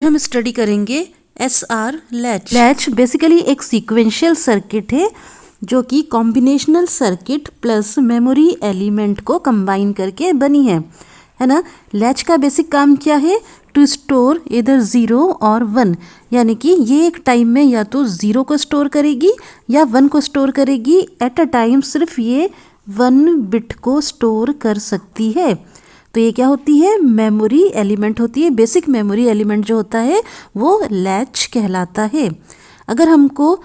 हम स्टडी करेंगे SR latch. Latch basically एक सीक्वेंशियल सर्किट है जो कि combinational circuit plus memory element को कंबाइन करके बनी है ना। लैच का बेसिक काम क्या है? टू स्टोर इधर 0 और 1, यानी कि ये एक टाइम में या तो 0 को स्टोर करेगी या 1 को स्टोर करेगी। एट अ टाइम सिर्फ ये 1 बिट को स्टोर कर सकती है। तो ये क्या होती है? मेमोरी एलिमेंट होती है। बेसिक मेमोरी एलिमेंट जो होता है वो लैच कहलाता है। अगर हमको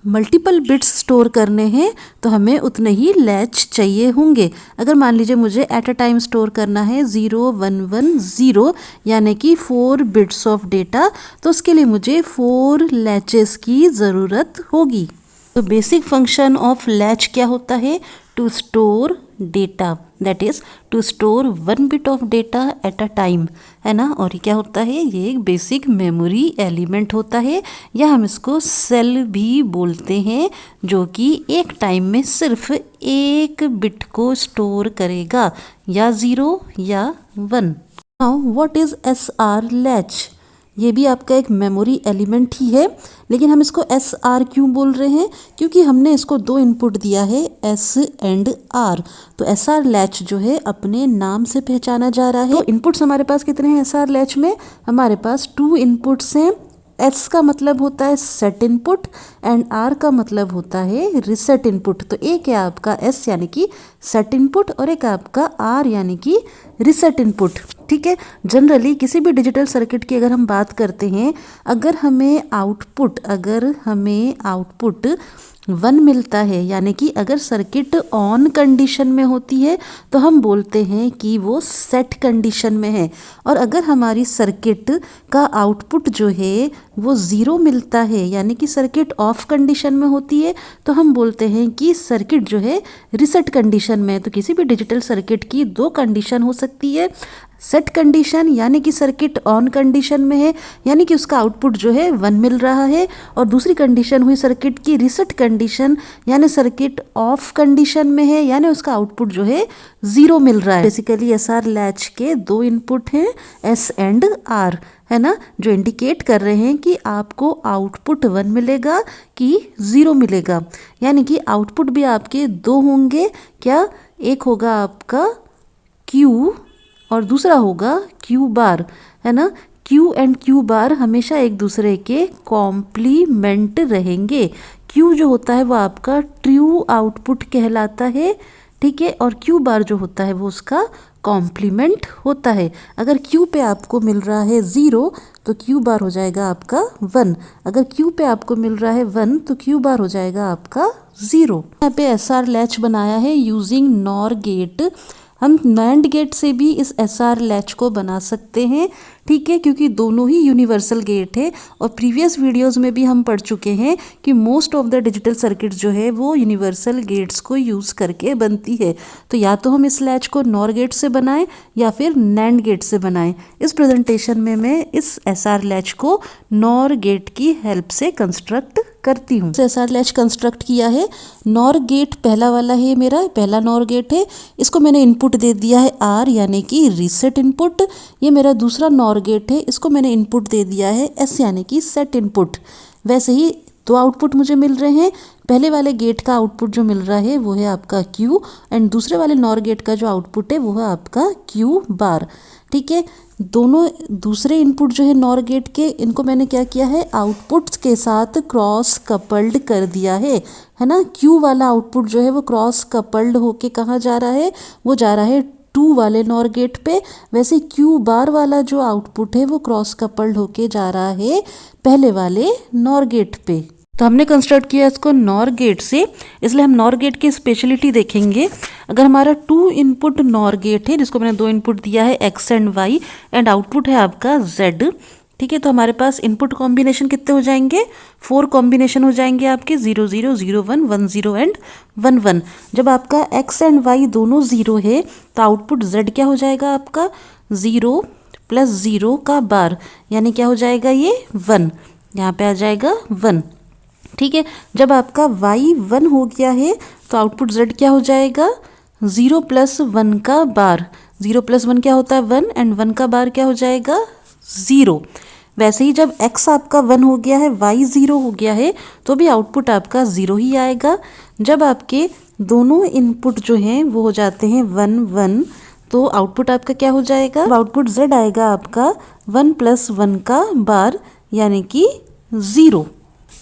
मल्टीपल बिट्स स्टोर करने हैं तो हमें उतने ही लैच चाहिए होंगे। अगर मान लीजिए मुझे एट अ टाइम स्टोर करना है 0 1 1 0 यानी कि 4 बिट्स ऑफ डेटा, तो उसके लिए मुझे 4 लैचेस की ज़रूरत होगी। तो बेसिक फंक्शन ऑफ लैच क्या होता है? To store data, that is to store 1 bit of data at a time, है ना। और ये क्या होता है? ये एक बेसिक मेमोरी एलिमेंट होता है, या हम इसको सेल भी बोलते हैं, जो कि एक टाइम में सिर्फ 1 बिट को स्टोर करेगा, या 0 या 1। Now what is SR latch? ये भी आपका एक मेमोरी एलिमेंट ही है, लेकिन हम इसको एस आर क्यों बोल रहे हैं? क्योंकि हमने इसको 2 इनपुट दिया है, एस एंड आर। तो एस आर लैच जो है अपने नाम से पहचाना जा रहा है। तो इनपुट्स हमारे पास कितने हैं एस आर लैच में? हमारे पास 2 इनपुट्स हैं। एस का मतलब होता है सेट इनपुट एंड आर का मतलब होता है रिसेट इनपुट। तो एक है आपका एस यानी कि सेट इनपुट और एक आपका आर यानी कि रिसेट इनपुट। ठीक है। जनरली किसी भी डिजिटल सर्किट की अगर हम बात करते हैं, अगर हमें आउटपुट 1 मिलता है, यानी कि अगर सर्किट ऑन कंडीशन में होती है तो हम बोलते हैं कि वो सेट कंडीशन में है। और अगर हमारी सर्किट का आउटपुट जो है वो 0 मिलता है, यानी कि सर्किट ऑफ कंडीशन में होती है, तो हम बोलते हैं कि सर्किट जो है रिसेट कंडीशन में है। तो किसी भी डिजिटल सर्किट की 2 कंडीशन हो सकती है। सेट कंडीशन यानी कि सर्किट ऑन कंडीशन में है, यानी कि उसका आउटपुट जो है 1 मिल रहा है, और दूसरी कंडीशन हुई सर्किट की रिसेट कंडीशन, यानी सर्किट ऑफ कंडीशन में है, यानी उसका आउटपुट जो है 0 मिल रहा है। बेसिकली एसआर लैच के 2 इनपुट हैं, एस एंड आर, है ना, जो इंडिकेट कर रहे हैं कि आपको आउटपुट 1 मिलेगा कि 0 मिलेगा। यानी कि आउटपुट भी आपके 2 होंगे। क्या? एक होगा आपका Q और दूसरा होगा Q बार, है ना। Q एंड Q बार हमेशा एक दूसरे के कॉम्प्लीमेंट रहेंगे। Q जो होता है वो आपका ट्रू आउटपुट कहलाता है, ठीक है, और Q बार जो होता है वो उसका कॉम्प्लीमेंट होता है। अगर Q पे आपको मिल रहा है 0 तो Q बार हो जाएगा आपका 1। अगर Q पे आपको मिल रहा है 1 तो Q बार हो जाएगा आपका 0। यहाँ पे एसआर लैच बनाया है यूजिंग नॉर गेट। हम नैंड गेट से भी इस एसआर लैच को बना सकते हैं, ठीक है, क्योंकि दोनों ही यूनिवर्सल गेट है। और प्रीवियस वीडियोस में भी हम पढ़ चुके हैं कि most of the digital circuit जो है वो यूनिवर्सल गेट्स को यूज़ करके बनती है। तो या तो हम इस लैच को नॉर गेट से बनाएं या फिर नैंड गेट से बनाएं। इस प्रेजेंटेशन में मैं इस एसआर लैच को नॉर गेट की हेल्प से कंस्ट्रक्ट करती हूँ। एसआर लैच कंस्ट्रक्ट किया है। नॉर गेट पहला वाला है, मेरा पहला नॉर गेट है। इसको मैंने इनपुट दे दिया है आर यानी कि रीसेट इनपुट। ये मेरा दूसरा नॉर गेट है, इसको मैंने इनपुट दे दिया है एस यानी कि सेट इनपुट। वैसे ही 2 आउटपुट मुझे मिल रहे हैं। पहले वाले गेट का आउटपुट जो मिल रहा है वो है आपका Q एंड दूसरे वाले नॉर गेट का जो आउटपुट है वो है आपका Q बार, ठीक है। दोनों दूसरे इनपुट जो है नॉर गेट के, इनको मैंने क्या किया है, आउटपुट्स के साथ क्रॉस कपल्ड कर दिया है ना। Q वाला आउटपुट जो है वो क्रॉस कपल्ड होके कहाँ जा रहा है? वो जा रहा है 2 वाले नॉर गेट पे। वैसे Q बार वाला जो आउटपुट है वो क्रॉस कपल्ड होके जा रहा है पहले वाले नॉर गेट पे। तो हमने कंस्ट्रक्ट किया इसको नॉर गेट से, इसलिए हम नॉर गेट की स्पेशलिटी देखेंगे। अगर हमारा 2 इनपुट नॉर गेट है जिसको मैंने 2 इनपुट दिया है x and y and output है आपका z, ठीक है, तो हमारे पास इनपुट कॉम्बिनेशन कितने हो जाएंगे? 4 कॉम्बिनेशन हो जाएंगे आपके, 0 0 0 1 1 0 एंड 1 1। जब आपका x एंड y दोनों 0 है तो आउटपुट z क्या हो जाएगा आपका? 0 + 0 का बार, यानी क्या हो जाएगा ये 1, यहाँ पे आ जाएगा 1, ठीक है। जब आपका y 1 हो गया है तो आउटपुट z क्या हो जाएगा? 0 + 1 का बार। 0 + 1 क्या होता है? 1 एंड 1 का बार क्या हो जाएगा? 0। वैसे ही जब x आपका 1 हो गया है, y 0 हो गया है, तो भी आउटपुट आपका 0 ही आएगा। जब आपके दोनों इनपुट जो हैं वो हो जाते हैं 1 1, तो आउटपुट आपका क्या हो जाएगा? आउटपुट z आएगा आपका 1 + 1 का बार यानी कि 0।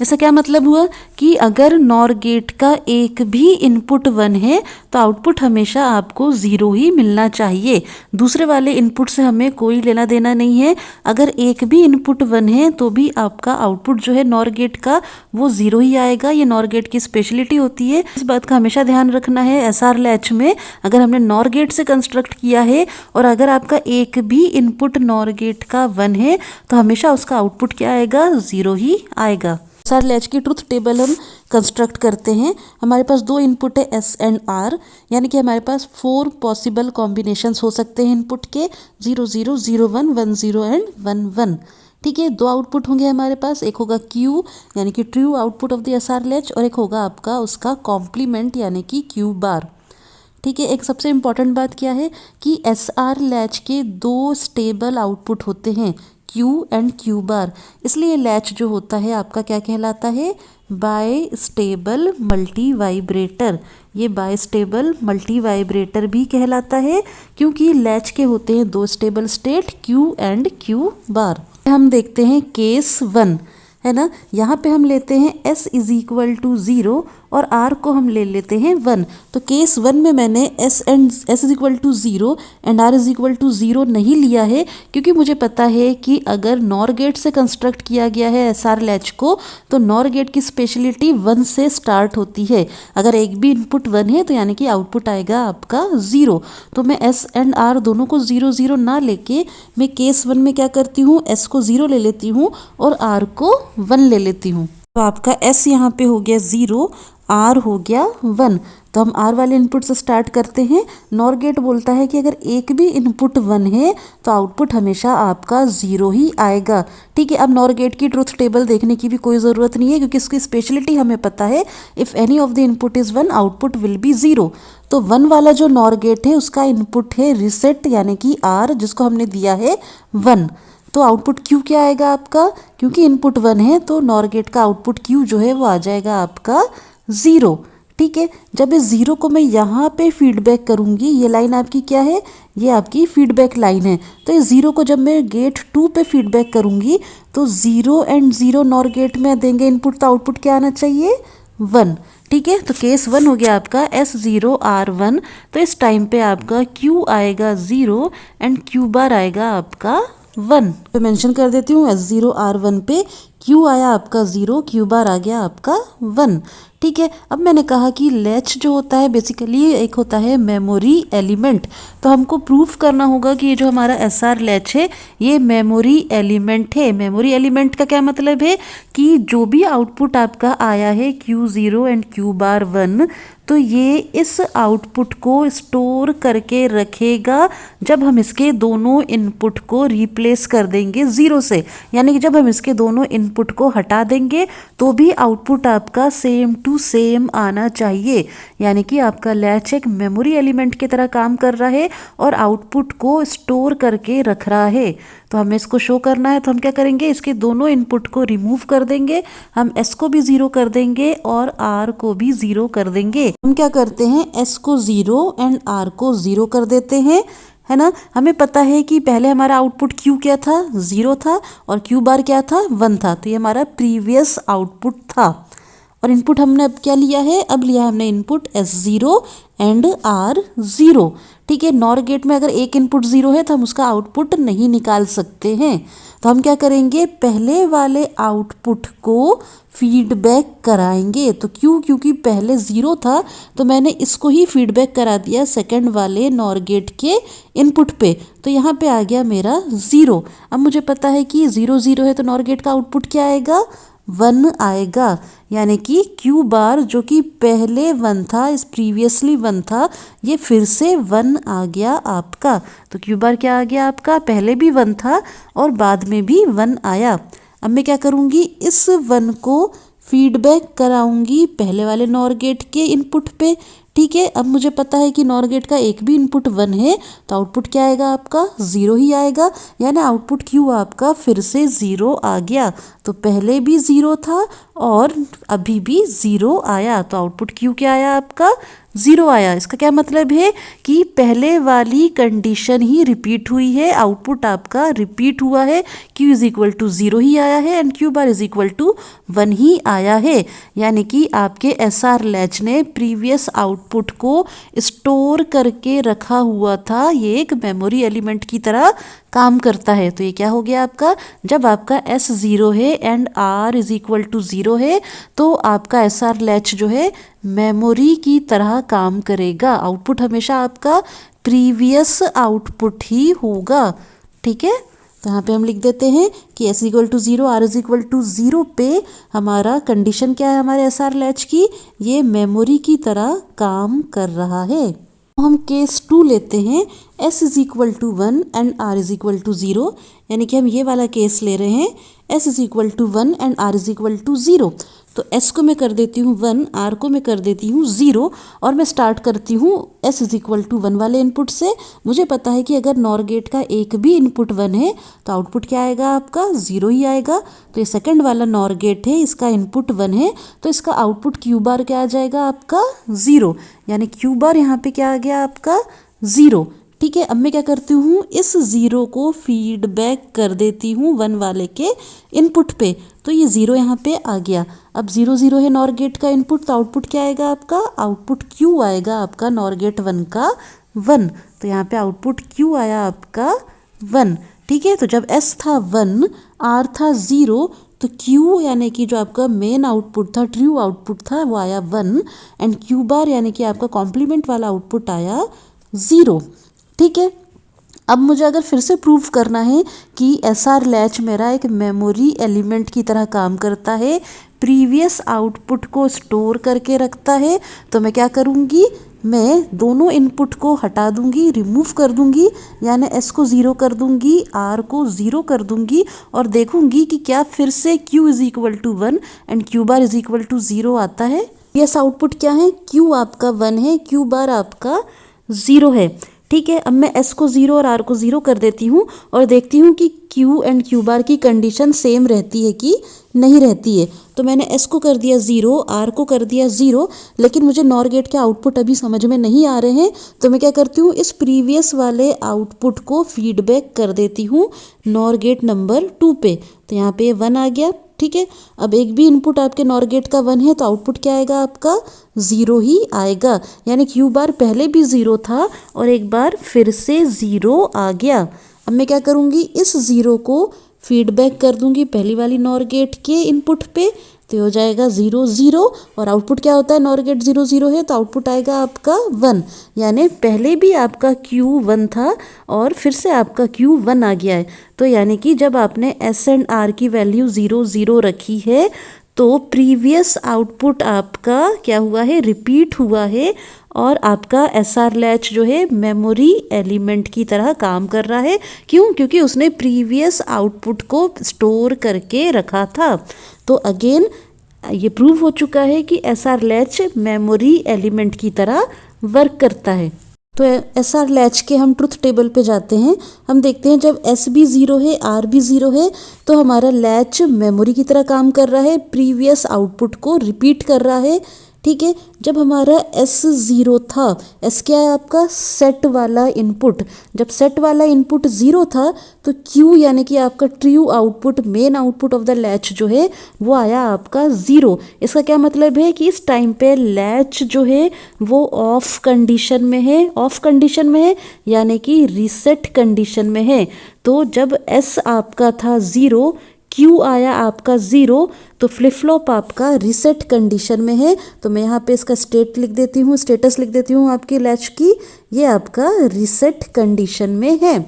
ऐसा क्या मतलब हुआ कि अगर नॉर गेट का एक भी इनपुट 1 है तो आउटपुट हमेशा आपको 0 ही मिलना चाहिए। दूसरे वाले इनपुट से हमें कोई लेना देना नहीं है। अगर एक भी इनपुट 1 है तो भी आपका आउटपुट जो है नॉर गेट का वो 0 ही आएगा। ये नॉर गेट की स्पेशलिटी होती है। इस बात का हमेशा ध्यान रखना है। एसआर लैच में अगर हमने नॉर गेट से कंस्ट्रक्ट किया है और अगर आपका एक भी इनपुट नॉर गेट का 1 है तो हमेशा उसका आउटपुट क्या आएगा? 0 ही आएगा। एसआर लैच की ट्रुथ टेबल हम कंस्ट्रक्ट करते हैं। हमारे पास 2 इनपुट है एस एंड आर, यानी कि हमारे पास 4 पॉसिबल कॉम्बिनेशंस हो सकते हैं इनपुट के, 0 0 0 1 1 0 एंड 1 1। ठीक है, 2 आउटपुट होंगे हमारे पास, एक होगा क्यू यानी कि true output of the SR latch और एक होगा आपका उसका कॉम्प्लीमेंट यानी कि क्यू बार। ठीक है, एक सबसे इम्पॉर्टेंट बात क्या है कि एसआर लैच के 2 स्टेबल आउटपुट होते हैं, Q एंड Q बार। इसलिए लैच जो होता है आपका क्या कहलाता है? Bistable multivibrator. ये बाय स्टेबल मल्टी वाइब्रेटर भी कहलाता है क्योंकि लैच के होते हैं 2 stable state, Q and Q bar. हम देखते हैं केस 1 है ना, यहाँ पे हम लेते हैं S = 0 और R को हम ले लेते हैं 1। तो केस 1 में मैंने S = 0 एंड R = 0 नहीं लिया है क्योंकि मुझे पता है कि अगर नॉर गेट से कंस्ट्रक्ट किया गया है एसआर लैच को तो नॉर गेट की स्पेशलिटी 1 से स्टार्ट होती है। अगर एक भी इनपुट 1 है तो यानी कि आउटपुट आएगा आपका 0। तो मैं S एंड R दोनों को 0 0 ना लेके मैं केस 1 में क्या करती हूँ? S को 0 ले लेती हूँ और R को 1 ले लेती हूँ। तो आपका S यहाँ पे हो गया 0, R हो गया 1। तो हम R वाले इनपुट से स्टार्ट करते हैं। नॉर गेट बोलता है कि अगर एक भी इनपुट 1 है तो आउटपुट हमेशा आपका 0 ही आएगा। ठीक है, अब नॉर गेट की ट्रुथ टेबल देखने की भी कोई ज़रूरत नहीं है क्योंकि इसकी स्पेशलिटी हमें पता है, if any of the input is 1 output will be 0। तो 1 वाला जो नॉर गेट है उसका इनपुट है रिसेट यानी कि R, जिसको हमने दिया है 1। तो आउटपुट Q क्या आएगा आपका? क्योंकि इनपुट 1 है तो नॉर गेट का आउटपुट Q जो है वो आ जाएगा आपका 0। ठीक है, जब इस 0 को मैं यहाँ पे फीडबैक करूँगी, ये लाइन आपकी क्या है? ये आपकी फीडबैक लाइन है। तो इस 0 को जब मैं गेट 2 पे फीडबैक करूँगी तो 0 एंड 0 नॉर गेट में देंगे इनपुट, तो आउटपुट क्या आना चाहिए? 1। ठीक है, तो केस 1 हो गया आपका S0 R1। तो इस टाइम पे आपका Q आएगा 0 एंड Q बार आएगा आपका 1। तो मेंशन कर देती हूँ S0 R1 पे Q आया आपका 0, Q बार आ गया आपका 1। ठीक है, अब मैंने कहा कि लैच जो होता है बेसिकली एक होता है मेमोरी एलिमेंट। तो हमको प्रूफ करना होगा कि ये जो हमारा एसआर लैच है ये मेमोरी एलिमेंट है। मेमोरी एलिमेंट का क्या मतलब है कि जो भी आउटपुट आपका आया है Q0 एंड Q बार 1, तो ये इस आउटपुट को स्टोर करके रखेगा जब हम इसके दोनों इनपुट को रिप्लेस कर देंगे 0 से। यानी कि जब हम इसके दोनों इनपुट को हटा देंगे तो भी आउटपुट आपका सेम टू सेम आना चाहिए। यानी कि आपका लैच एक मेमोरी एलिमेंट की तरह काम कर रहा है और आउटपुट को स्टोर करके रख रहा है। तो हमें इसको शो करना है तो हम क्या करेंगे? इसके दोनों इनपुट को रिमूव कर देंगे। हम S को भी 0 कर देंगे और R को भी 0 कर देंगे। हम क्या करते हैं? S को 0 एंड R को 0 कर देते हैं, है ना। हमें पता है कि पहले हमारा आउटपुट Q क्या था? 0 था और Q बार क्या था? 1 था। तो ये हमारा प्रीवियस आउटपुट था और इनपुट हमने अब क्या लिया है? अब लिया हमने इनपुट S0 एंड R0। ठीक है, नॉर गेट में अगर एक इनपुट 0 है तो हम उसका आउटपुट नहीं निकाल सकते हैं। तो हम क्या करेंगे? पहले वाले आउटपुट को फीडबैक कराएंगे। तो क्योंकि पहले 0 था तो मैंने इसको ही फीडबैक करा दिया सेकंड वाले नॉर गेट के इनपुट पे। तो यहाँ पे आ गया मेरा 0। अब मुझे पता है कि 0 0 है तो नॉर गेट का आउटपुट क्या आएगा? 1 आएगा। यानी कि Q बार जो कि पहले 1 था, इस प्रीवियसली 1 था, ये फिर से 1 आ गया आपका। तो Q बार क्या आ गया आपका? पहले भी 1 था और बाद में भी 1 आया। अब मैं क्या करूँगी? इस 1 को फीडबैक कराऊंगी पहले वाले नॉर गेट के इनपुट पे। ठीक है, अब मुझे पता है कि नॉर गेट का एक भी इनपुट 1 है, तो आउटपुट क्या आएगा आपका 0 ही आएगा, यानी आउटपुट क्यू आपका फिर से 0 आ गया। तो पहले भी 0 था और अभी भी 0 आया, तो आउटपुट क्यू क्या आया आपका 0 आया। इसका क्या मतलब है कि पहले वाली कंडीशन ही रिपीट हुई है, आउटपुट आपका रिपीट हुआ है, क्यू इज इक्वल टू 0 ही आया है and Q bar is equal to 1 ही आया है। यानी कि आपके एसआर लैच ने प्रीवियस आउटपुट को स्टोर करके रखा हुआ था, ये एक मेमोरी एलिमेंट की तरह काम करता है। तो ये क्या हो गया आपका, जब आपका S 0 है and R is equal to 0 है, तो आपका SR लैच जो है मेमोरी की तरह काम करेगा। आउटपुट हमेशा आपका प्रीवियस आउटपुट ही होगा। ठीक है, तो यहाँ पे हम लिख देते हैं कि S equal to 0 R is equal to 0 पे हमारा कंडीशन क्या है हमारे SR लैच की, ये मेमोरी की तरह काम कर रहा है। हम केस 2 लेते हैं, S is equal to 1 and R is equal to 0, यानी कि हम ये वाला केस ले रहे हैं, S is equal to 1 and R is equal to 0। तो S को मैं कर देती हूँ 1, R को मैं कर देती हूँ 0 और मैं स्टार्ट करती हूँ S इज इक्वल टू 1 वाले इनपुट से। मुझे पता है कि अगर नॉर गेट का एक भी इनपुट 1 है तो आउटपुट क्या आएगा आपका 0 ही आएगा। तो ये सेकंड वाला नॉर गेट है, इसका इनपुट 1 है, तो इसका आउटपुट क्यू बार क्या आ जाएगा आपका 0, यानी क्यू बार यहाँ पे क्या आ गया आपका 0। ठीक है, अब मैं क्या करती हूँ, इस 0 को फीडबैक कर देती हूँ 1 वाले के इनपुट पे, तो ये 0 यहाँ पे आ गया। अब 0 0 है नॉर गेट का इनपुट, तो आउटपुट क्या आएगा आपका, आउटपुट क्यू आएगा आपका नॉर गेट 1 का 1। तो यहाँ पे आउटपुट क्यू आया आपका 1। ठीक है, तो जब S था 1, R था 0, तो Q यानी कि जो आपका मेन आउटपुट था, ट्रू आउटपुट था, वो आया 1 एंड Q बार यानी कि आपका कॉम्प्लीमेंट वाला आउटपुट आया 0। ठीक है, अब मुझे अगर फिर से प्रूव करना है कि SR लैच मेरा एक मेमोरी एलिमेंट की तरह काम करता है, प्रीवियस आउटपुट को स्टोर करके रखता है, तो मैं क्या करूँगी, मैं दोनों इनपुट को हटा दूंगी, रिमूव कर दूंगी, यानी S को 0 कर दूंगी, R को 0 कर दूंगी और देखूंगी कि क्या फिर से Q is equal to 1 and Q bar is equal to 0 आता है। यस, आउटपुट क्या है, Q आपका 1 है, Q बार आपका 0 है। ठीक है, अब मैं S को 0 और R को 0 कर देती हूँ और देखती हूँ कि Q एंड Q बार की कंडीशन सेम रहती है कि नहीं रहती है। तो मैंने S को कर दिया 0, R को कर दिया 0, लेकिन मुझे नॉर गेट के आउटपुट अभी समझ में नहीं आ रहे हैं, तो मैं क्या करती हूँ, इस प्रीवियस वाले आउटपुट को फीडबैक कर देती हूँ नॉर गेट नंबर 2 पे। तो यहाँ पे 1 आ गया। ठीक है, अब एक भी इनपुट आपके नॉर गेट का 1 है, तो आउटपुट क्या आएगा आपका 0 ही आएगा, यानी क्यू बार पहले भी 0 था और एक बार फिर से 0 आ गया। अब मैं क्या करूँगी, इस 0 को फीडबैक कर दूंगी पहली वाली नॉर गेट के इनपुट पे, तो हो जाएगा 0 0 और आउटपुट क्या होता है, नॉर गेट 0 0 है तो आउटपुट आएगा आपका 1, यानी पहले भी आपका Q 1 था और फिर से आपका Q 1 आ गया है। तो यानी कि जब आपने S एंड R की वैल्यू 0 0 रखी है तो प्रीवियस आउटपुट आपका क्या हुआ है, रिपीट हुआ है और आपका SR लैच जो है मेमोरी एलिमेंट की तरह काम कर रहा है। क्यों, क्योंकि उसने प्रीवियस आउटपुट को स्टोर करके रखा था। तो अगेन ये प्रूव हो चुका है कि SR लैच मेमोरी एलिमेंट की तरह वर्क करता है। तो SR लैच के हम ट्रुथ टेबल पे जाते हैं, हम देखते हैं जब S भी 0 है, R भी 0 है, तो हमारा लैच मेमोरी की तरह काम कर रहा है, प्रीवियस आउटपुट को रिपीट कर रहा है। ठीक है, जब हमारा S 0 था, S क्या है आपका सेट वाला इनपुट, जब सेट वाला इनपुट 0 था तो Q यानी कि आपका true output, main output of the latch जो है वो आया आपका 0। इसका क्या मतलब है कि इस टाइम पे लैच जो है वो ऑफ कंडीशन में है, ऑफ कंडीशन में है यानी कि रीसेट कंडीशन में है। तो जब S आपका था 0, Q आया आपका 0, तो फ्लिप फ्लॉप आपका रीसेट कंडीशन में है। तो मैं यहाँ पे इसका स्टेट लिख देती हूँ, स्टेटस लिख देती हूँ आपकी लैच की, ये आपका रीसेट कंडीशन में है।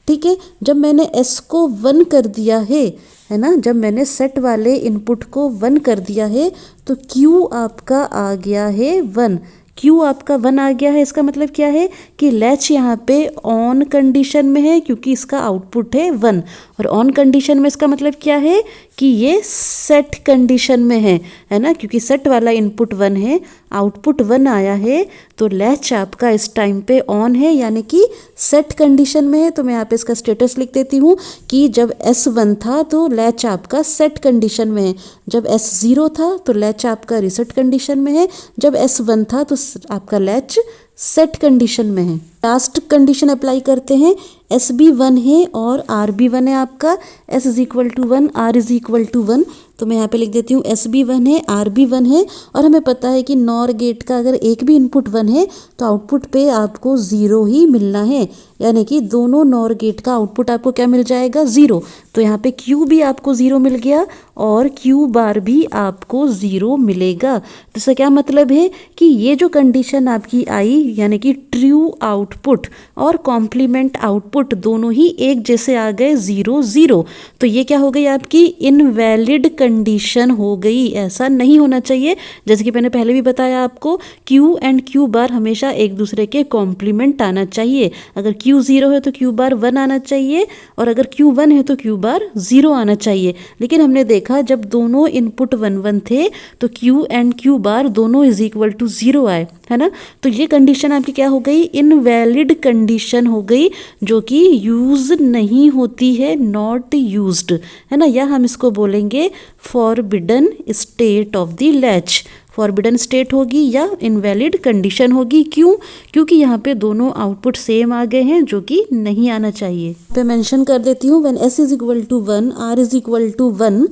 ठीक है, जब मैंने S को 1 कर दिया है ना, जब मैंने सेट वाले इनपुट को 1 कर दिया है तो Q आपका आ गया है 1, क्यू आपका 1 आ गया है, इसका मतलब क्या है कि लैच यहाँ पे ऑन कंडीशन में है क्योंकि इसका आउटपुट है 1, और ऑन कंडीशन में इसका मतलब क्या है कि ये सेट कंडीशन में है ना, क्योंकि सेट वाला इनपुट 1 है, आउटपुट 1 आया है, तो लैच आपका इस टाइम पे ऑन है यानी कि सेट कंडीशन में है। तो मैं यहाँ पे इसका स्टेटस लिख देती हूँ कि जब S1 था तो लैच आपका सेट कंडीशन में है, जब S0 था तो लैच आपका रिसेट कंडीशन में है, जब S1 था तो आपका लैच सेट कंडीशन में है। लास्ट कंडीशन अप्लाई करते हैं, एस बी 1 है और आर बी 1 है आपका, S is equal to 1, R is equal to 1, तो मैं यहाँ पे लिख देती हूँ एस बी 1 है, आर बी 1 है, और हमें पता है कि नॉर गेट का अगर एक भी इनपुट 1 है तो आउटपुट पे आपको 0 ही मिलना है, यानी कि दोनों नॉर गेट का आउटपुट आपको क्या मिल जाएगा 0। तो यहाँ पे Q भी आपको 0 मिल गया और Q बार भी आपको 0 मिलेगा। तो इसका क्या मतलब है कि ये जो कंडीशन आपकी आई यानी कि ट्रू आउटपुट और कॉम्प्लीमेंट आउटपुट दोनों ही एक जैसे आ गए 0 0, तो ये क्या हो गई आपकी इनवैलिड कंडीशन हो गई। ऐसा नहीं होना चाहिए, जैसे कि मैंने पहले भी बताया आपको Q एंड Q बार हमेशा एक दूसरे के कॉम्प्लीमेंट आना चाहिए। अगर Q 0 है तो Q बार 1 आना चाहिए, और अगर Q 1 है तो Q बार 0 आना चाहिए। लेकिन हमने देखा जब दोनों इनपुट 1 1 थे तो Q एंड Q बार दोनों इज इक्वल टू 0 आए, है ना। तो ये कंडीशन आपकी क्या हो गई, इनवैलिड कंडीशन हो गई, जो कि यूज नहीं होती है, नॉट यूज्ड, है ना, या हम इसको बोलेंगे forbidden state of the latch. Forbidden state होगी या इनवैलिड कंडीशन होगी, क्यों, क्योंकि यहाँ पे दोनों आउटपुट सेम आ गए हैं जो कि नहीं आना चाहिए। पे मेंशन कर देती हूँ when S is equal to 1, R is equal to 1,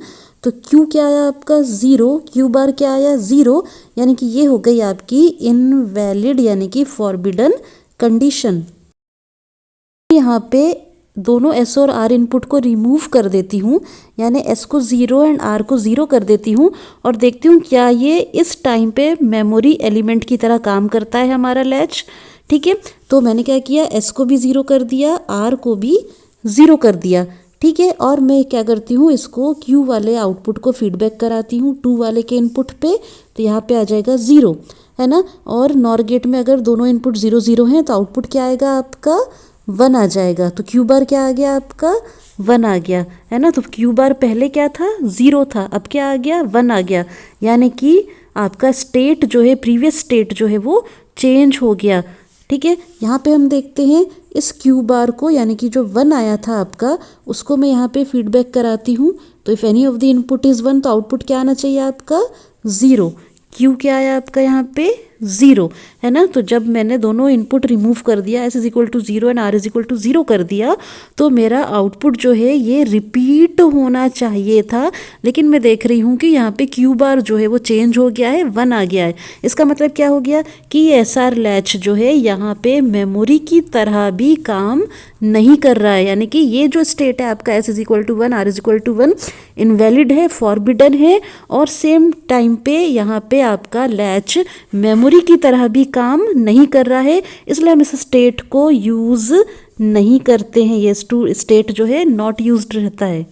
तो Q क्या आया आपका 0, Q बार क्या आया 0, यानी कि ये हो गई आपकी इनवैलिड यानी कि फॉरबिडन कंडीशन। यहाँ पे दोनों S और R इनपुट को रिमूव कर देती हूँ, यानी S को 0 एंड R को 0 कर देती हूँ, और देखती हूँ क्या ये इस टाइम पे मेमोरी एलिमेंट की तरह काम करता है हमारा लैच। ठीक है, तो मैंने क्या किया, S को भी 0 कर दिया, R को भी 0 कर दिया। ठीक है, और मैं क्या करती हूँ, इसको Q वाले आउटपुट को फीडबैक कराती हूँ 2 वाले के इनपुट पे, तो यहाँ पे आ जाएगा 0, है ना। और नॉर गेट में अगर दोनों इनपुट 0 0 हैं तो आउटपुट क्या आएगा आपका 1 आ जाएगा। तो Q बार क्या आ गया आपका 1 आ गया, है ना। तो Q बार पहले क्या था 0 था, अब क्या आ गया 1 आ गया, यानी कि आपका स्टेट जो है, प्रीवियस स्टेट जो है वो चेंज हो गया। ठीक है, यहाँ पे हम देखते हैं इस Q बार को, यानी कि जो 1 आया था आपका, उसको मैं यहाँ पे फीडबैक कराती हूँ। तो if any of the input is 1 तो आउटपुट क्या आना चाहिए आपका 0। Q क्या आया आपका यहाँ पे 0, है ना। तो जब मैंने दोनों इनपुट रिमूव कर दिया, S is equal to 0 and R is equal to 0 कर दिया, तो मेरा आउटपुट जो है ये रिपीट होना चाहिए था, लेकिन मैं देख रही हूँ कि यहाँ पे Q बार जो है वो चेंज हो गया है, 1 आ गया है। इसका मतलब क्या हो गया कि SR लैच जो है यहाँ पे मेमोरी की तरह भी काम नहीं कर रहा है, यानी कि ये जो स्टेट है आपका S is equal to 1, R is equal to 1 invalid है, फॉरबिडन है, और सेम टाइम पे यहाँ पे आपका लैच मेमोरी की तरह भी काम नहीं कर रहा है, इसलिए हम इस स्टेट को यूज़ नहीं करते हैं। ये स्टेट जो है नॉट यूज्ड रहता है।